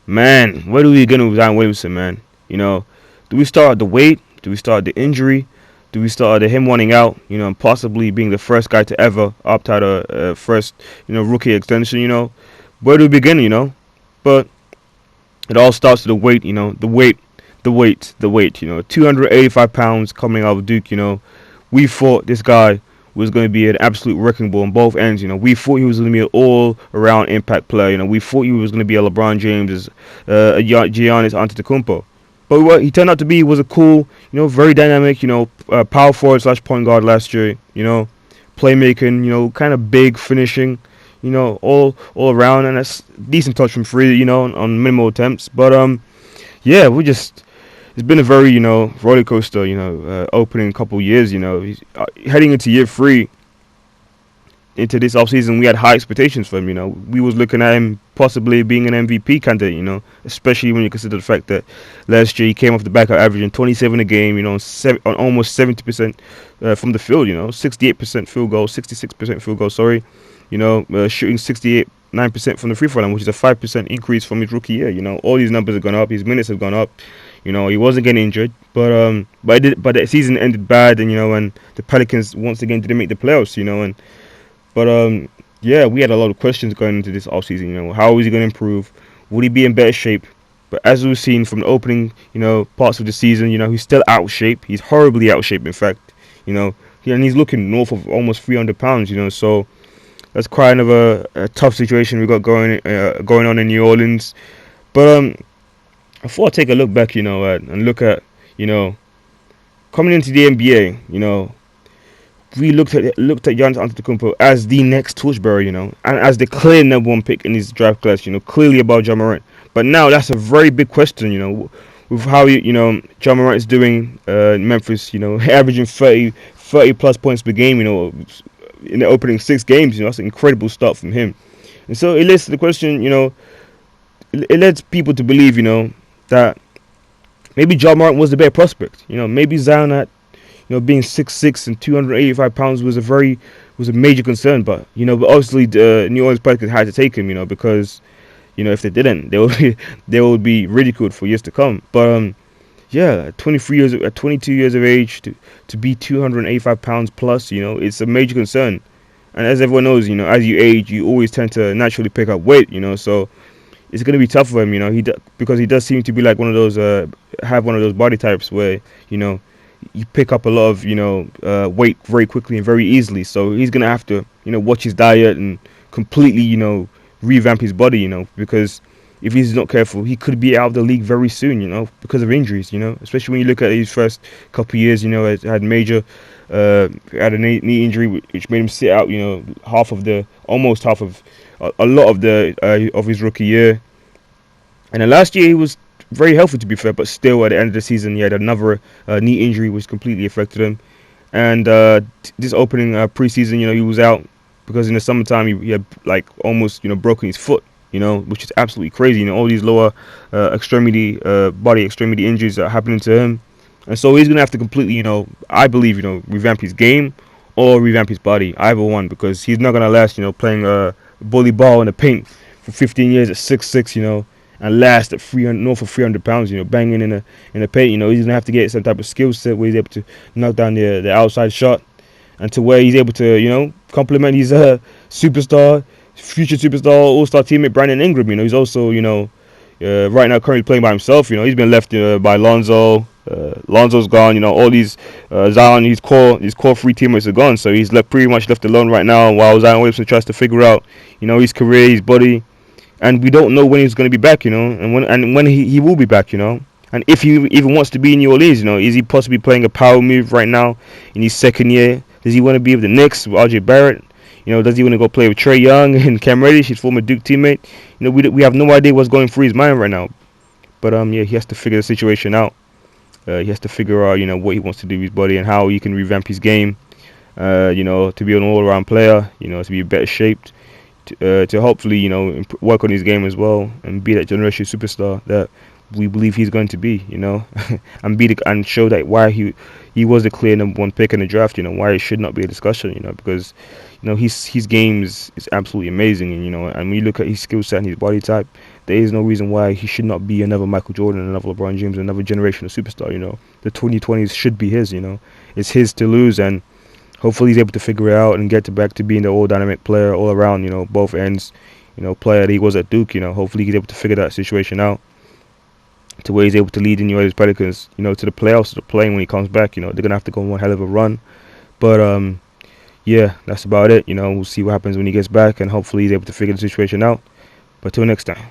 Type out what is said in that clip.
Man, where do we begin with Zion Williamson, man? Do we start at the weight? Do we start at the injury? Do we start at him wanting out? And possibly being the first guy to ever opt out a first, rookie extension. Where do we begin? But it all starts with the weight. The weight. 285 pounds coming out of Duke. We thought this guy was going to be an absolute wrecking ball on both ends. We thought he was going to be an all-around impact player. We thought he was going to be a LeBron James, a Giannis Antetokounmpo. But what he turned out to be was a cool, very dynamic, power forward slash point guard last year. Playmaking, kind of big finishing, all around, and that's decent touch from free, on minimal attempts. But yeah, it's been a very, roller coaster, opening couple years. He's heading into year 3. Into this offseason, we had high expectations for him. We was looking at him possibly being an MVP candidate. Especially when you consider the fact that last year he came off the back of averaging 27 a game. On almost 70% from the field. 68% field goal, 66% field goal. Sorry, shooting 9% from the free throw line, which is a 5% increase from his rookie year. All these numbers have gone up. His minutes have gone up. He wasn't getting injured, but the season ended bad, and the Pelicans once again didn't make the playoffs. Yeah, we had a lot of questions going into this offseason. How is he going to improve? Would he be in better shape? But as we've seen from the opening, parts of the season, he's still out of shape. He's horribly out of shape, in fact. And he's looking north of almost 300 pounds. So that's kind of a tough situation we got going on in New Orleans. But before I take a look back, and look at, coming into the NBA, we looked at Giannis Antetokounmpo as the next torchbearer, and as the clear number 1 pick in his draft class, clearly above Ja Morant. But now that's a very big question, with how Ja Morant is doing in Memphis, averaging 30 plus points per game, in the opening 6 games. That's an incredible start from him. And so it leads to the question, it led people to believe, that maybe Ja Morant was the better prospect. Maybe Zion at being 6'6" and 285 pounds was a major concern, but obviously the New Orleans Pelicans had to take him, because if they didn't, they would be ridiculed for years to come. But yeah, 22 years of age to be 285 pounds plus, it's a major concern. And as everyone knows, as you age, you always tend to naturally pick up weight, so it's going to be tough for him, because he does seem to be like one of those have one of those body types where you pick up a lot of weight very quickly and very easily. So he's gonna have to watch his diet and completely revamp his body, because if he's not careful, he could be out of the league very soon, because of injuries, especially when you look at his first couple of years, had major had a knee injury which made him sit out almost half of a lot of the of his rookie year. And then last year he was very healthy, to be fair, but still at the end of the season he had another knee injury which completely affected him. And this opening preseason, he was out because in the summertime he had almost broken his foot, which is absolutely crazy. All these lower body extremity injuries that are happening to him, and so he's gonna have to completely, I believe, revamp his game or revamp his body, either one, because he's not gonna last, playing bully ball in the paint for 15 years at 6'6", and last at north of 300 pounds, banging in the paint. He's gonna have to get some type of skill set where he's able to knock down the outside shot, and to where he's able to, complement his future superstar, all-star teammate Brandon Ingram. He's also, right now currently playing by himself. He's been left by Lonzo. Lonzo's gone. All these Zion, his core 3 teammates are gone, so he's pretty much left alone right now. While Zion Williamson tries to figure out, his career, his body. And we don't know when he's going to be back, and when he will be back, and if he even wants to be in New Orleans, is he possibly playing a power move right now in his second year? Does he want to be with the Knicks, with RJ Barrett? Does he want to go play with Trae Young and Cam Reddish, his former Duke teammate? We have no idea what's going through his mind right now. But yeah, he has to figure the situation out. He has to figure out, what he wants to do with his body and how he can revamp his game. To be an all-around player, to be better shaped. To hopefully, work on his game as well and be that generational superstar that we believe he's going to be, and show that why he was the clear number 1 pick in the draft, why it should not be a discussion, because, his game is absolutely amazing, and when you look at his skill set and his body type, there is no reason why he should not be another Michael Jordan, another LeBron James, another generational superstar. The 2020s should be his. It's his to lose, and hopefully he's able to figure it out and get back to being the all dynamic player all around. Both ends. Player that he was at Duke. Hopefully he's able to figure that situation out to where he's able to lead his Pelicans, to the playoffs, to the play when he comes back. They're gonna have to go on one hell of a run, but yeah, that's about it. We'll see what happens when he gets back, and hopefully he's able to figure the situation out. But till next time.